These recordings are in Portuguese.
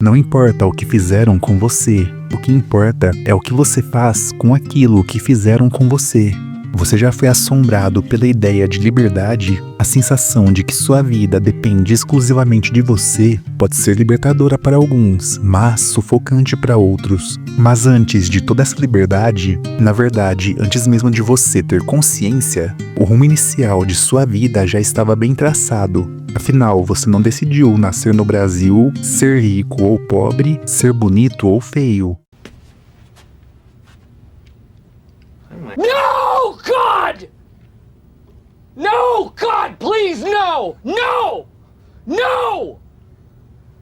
Não importa o que fizeram com você, o que importa é o que você faz com aquilo que fizeram com você. Você já foi assombrado pela ideia de liberdade? A sensação de que sua vida depende exclusivamente de você pode ser libertadora para alguns, mas sufocante para outros. Mas antes de toda essa liberdade, na verdade, antes mesmo de você ter consciência, o rumo inicial de sua vida já estava bem traçado. Afinal, você não decidiu nascer no Brasil, ser rico ou pobre, ser bonito ou feio. No, God! No, God, please, no! No! No!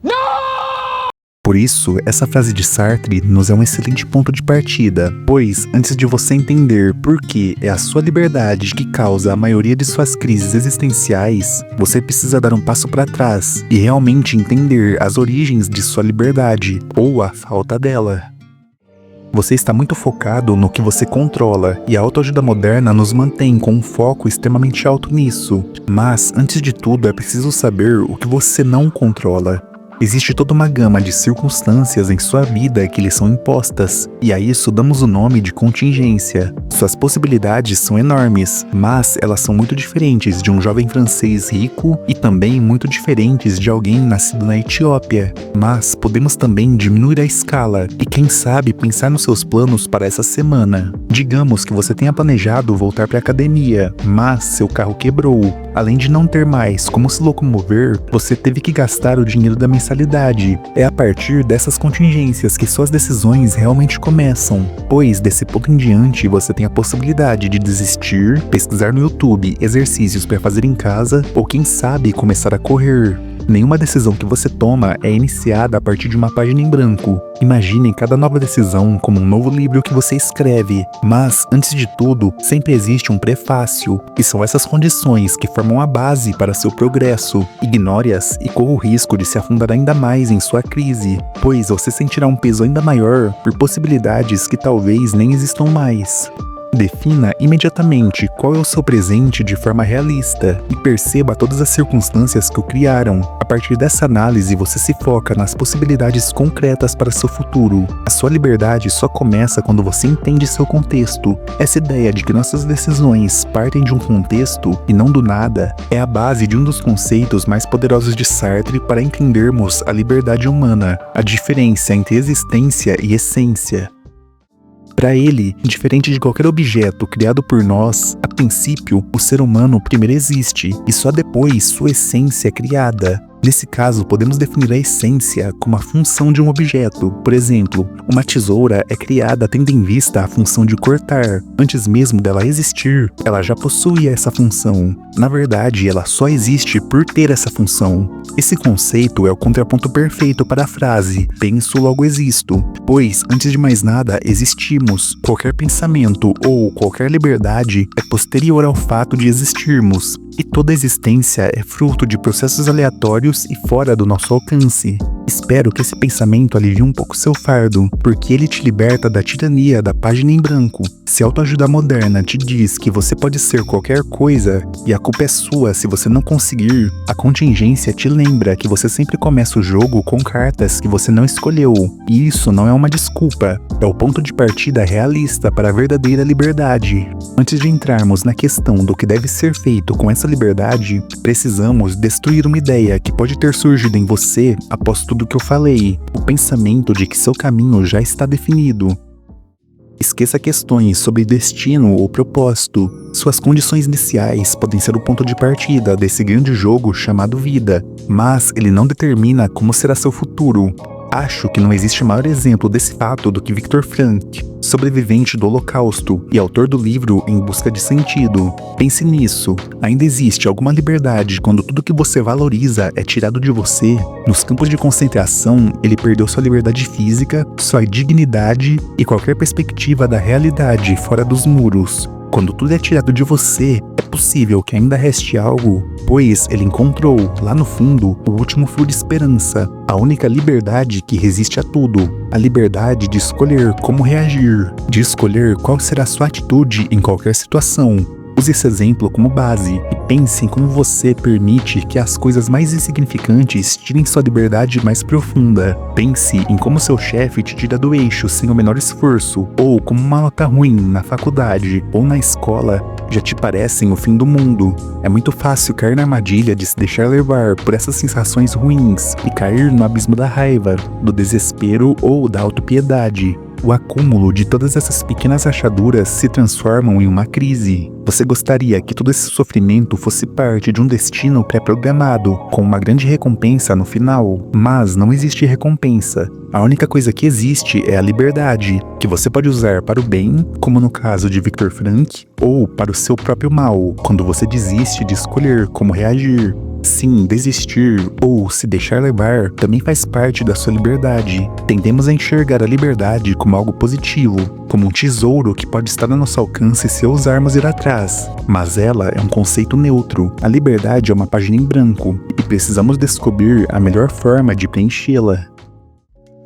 No! Por isso, essa frase de Sartre nos é um excelente ponto de partida, pois, antes de você entender por que é a sua liberdade que causa a maioria de suas crises existenciais, você precisa dar um passo para trás e realmente entender as origens de sua liberdade, ou a falta dela. Você está muito focado no que você controla, e a autoajuda moderna nos mantém com um foco extremamente alto nisso. Mas, antes de tudo, é preciso saber o que você não controla. Existe toda uma gama de circunstâncias em sua vida que lhe são impostas, e a isso damos o nome de contingência. Suas possibilidades são enormes, mas elas são muito diferentes de um jovem francês rico e também muito diferentes de alguém nascido na Etiópia. Mas podemos também diminuir a escala e, quem sabe, pensar nos seus planos para essa semana. Digamos que você tenha planejado voltar para a academia, mas seu carro quebrou. Além de não ter mais como se locomover, você teve que gastar o dinheiro da mensalidade. É a partir dessas contingências que suas decisões realmente começam, pois desse ponto em diante você tem a possibilidade de desistir, pesquisar no YouTube exercícios para fazer em casa ou, quem sabe, começar a correr. Nenhuma decisão que você toma é iniciada a partir de uma página em branco. Imagine cada nova decisão como um novo livro que você escreve. Mas, antes de tudo, sempre existe um prefácio, e são essas condições que formam a base para seu progresso. Ignore-as e corra o risco de se afundar ainda mais em sua crise, pois você sentirá um peso ainda maior por possibilidades que talvez nem existam mais. Defina imediatamente qual é o seu presente de forma realista e perceba todas as circunstâncias que o criaram. A partir dessa análise, você se foca nas possibilidades concretas para seu futuro. A sua liberdade só começa quando você entende seu contexto. Essa ideia de que nossas decisões partem de um contexto e não do nada é a base de um dos conceitos mais poderosos de Sartre para entendermos a liberdade humana, a diferença entre existência e essência. Para ele, diferente de qualquer objeto criado por nós, a princípio, o ser humano primeiro existe e só depois sua essência é criada. Nesse caso, podemos definir a essência como a função de um objeto. Por exemplo, uma tesoura é criada tendo em vista a função de cortar. Antes mesmo dela existir, ela já possuía essa função. Na verdade, ela só existe por ter essa função. Esse conceito é o contraponto perfeito para a frase "penso, logo existo", pois, antes de mais nada, existimos. Qualquer pensamento ou qualquer liberdade é posterior ao fato de existirmos. E toda existência é fruto de processos aleatórios e fora do nosso alcance. Espero que esse pensamento alivie um pouco seu fardo, porque ele te liberta da tirania da página em branco. Se a autoajuda moderna te diz que você pode ser qualquer coisa e a culpa é sua se você não conseguir, a contingência te lembra que você sempre começa o jogo com cartas que você não escolheu. E isso não é uma desculpa, é o ponto de partida realista para a verdadeira liberdade. Antes de entrarmos na questão do que deve ser feito com essa liberdade, precisamos destruir uma ideia que pode ter surgido em você após tudo que eu falei, o pensamento de que seu caminho já está definido. Esqueça questões sobre destino ou propósito. Suas condições iniciais podem ser o ponto de partida desse grande jogo chamado vida, mas ele não determina como será seu futuro. Acho que não existe maior exemplo desse fato do que Viktor Frankl, sobrevivente do Holocausto e autor do livro Em Busca de Sentido. Pense nisso, ainda existe alguma liberdade quando tudo que você valoriza é tirado de você? Nos campos de concentração, ele perdeu sua liberdade física, sua dignidade e qualquer perspectiva da realidade fora dos muros. Quando tudo é tirado de você, é possível que ainda reste algo, pois ele encontrou, lá no fundo, o último fio de esperança, a única liberdade que resiste a tudo, a liberdade de escolher como reagir, de escolher qual será sua atitude em qualquer situação. Use esse exemplo como base e pense em como você permite que as coisas mais insignificantes tirem sua liberdade mais profunda. Pense em como seu chefe te tira do eixo sem o menor esforço, ou como uma nota ruim na faculdade ou na escola já te parecem o fim do mundo. É muito fácil cair na armadilha de se deixar levar por essas sensações ruins e cair no abismo da raiva, do desespero ou da autopiedade. O acúmulo de todas essas pequenas rachaduras se transformam em uma crise. Você gostaria que todo esse sofrimento fosse parte de um destino pré-programado, com uma grande recompensa no final, mas não existe recompensa. A única coisa que existe é a liberdade, que você pode usar para o bem, como no caso de Viktor Frankl, ou para o seu próprio mal, quando você desiste de escolher como reagir. Sim, desistir ou se deixar levar também faz parte da sua liberdade. Tendemos a enxergar a liberdade como algo positivo, como um tesouro que pode estar ao nosso alcance se ousarmos ir atrás. Mas ela é um conceito neutro. A liberdade é uma página em branco e precisamos descobrir a melhor forma de preenchê-la.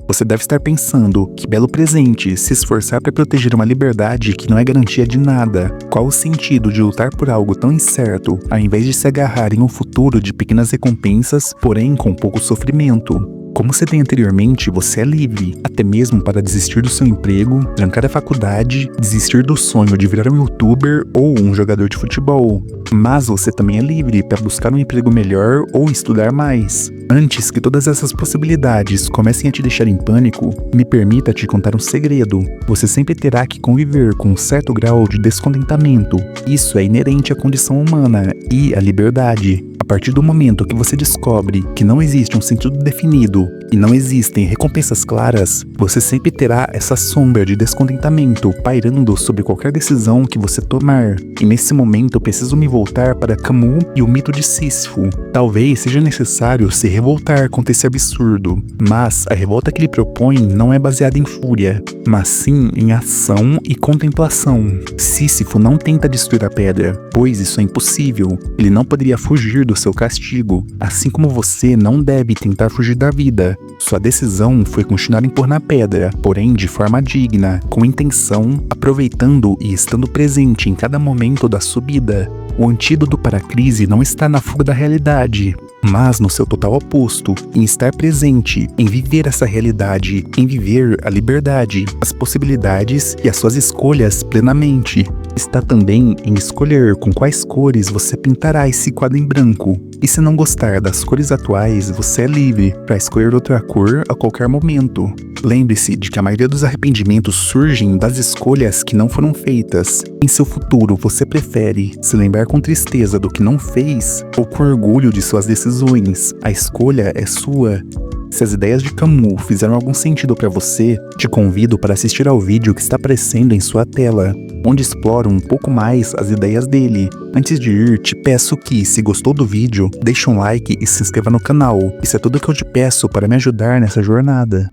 Você deve estar pensando, que belo presente, se esforçar para proteger uma liberdade que não é garantia de nada. Qual o sentido de lutar por algo tão incerto, ao invés de se agarrar em um futuro de pequenas recompensas, porém com pouco sofrimento? Como citei anteriormente, você é livre, até mesmo para desistir do seu emprego, trancar a faculdade, desistir do sonho de virar um youtuber ou um jogador de futebol. Mas você também é livre para buscar um emprego melhor ou estudar mais. Antes que todas essas possibilidades comecem a te deixar em pânico, me permita te contar um segredo. Você sempre terá que conviver com um certo grau de descontentamento. Isso é inerente à condição humana e à liberdade. A partir do momento que você descobre que não existe um sentido definido e não existem recompensas claras, você sempre terá essa sombra de descontentamento pairando sobre qualquer decisão que você tomar. E nesse momento eu preciso me voltar para Camus e o mito de Sísifo. Talvez seja necessário se revoltar contra esse absurdo, mas a revolta que ele propõe não é baseada em fúria, mas sim em ação e contemplação. Sísifo não tenta destruir a pedra, pois isso é impossível. Ele não poderia fugir do seu castigo, assim como você não deve tentar fugir da vida. Sua decisão foi continuar a empurrar na pedra, porém de forma digna, com intenção, aproveitando e estando presente em cada momento da subida. O antídoto para a crise não está na fuga da realidade, mas no seu total oposto, em estar presente, em viver essa realidade, em viver a liberdade, as possibilidades e as suas escolhas plenamente. Está também em escolher com quais cores você pintará esse quadro em branco. E se não gostar das cores atuais, você é livre para escolher outra cor a qualquer momento. Lembre-se de que a maioria dos arrependimentos surgem das escolhas que não foram feitas. Em seu futuro, você prefere se lembrar com tristeza do que não fez ou com orgulho de suas decisões? A escolha é sua. Se as ideias de Camus fizeram algum sentido para você, te convido para assistir ao vídeo que está aparecendo em sua tela, onde exploro um pouco mais as ideias dele. Antes de ir, te peço que, se gostou do vídeo, deixe um like e se inscreva no canal. Isso é tudo que eu te peço para me ajudar nessa jornada.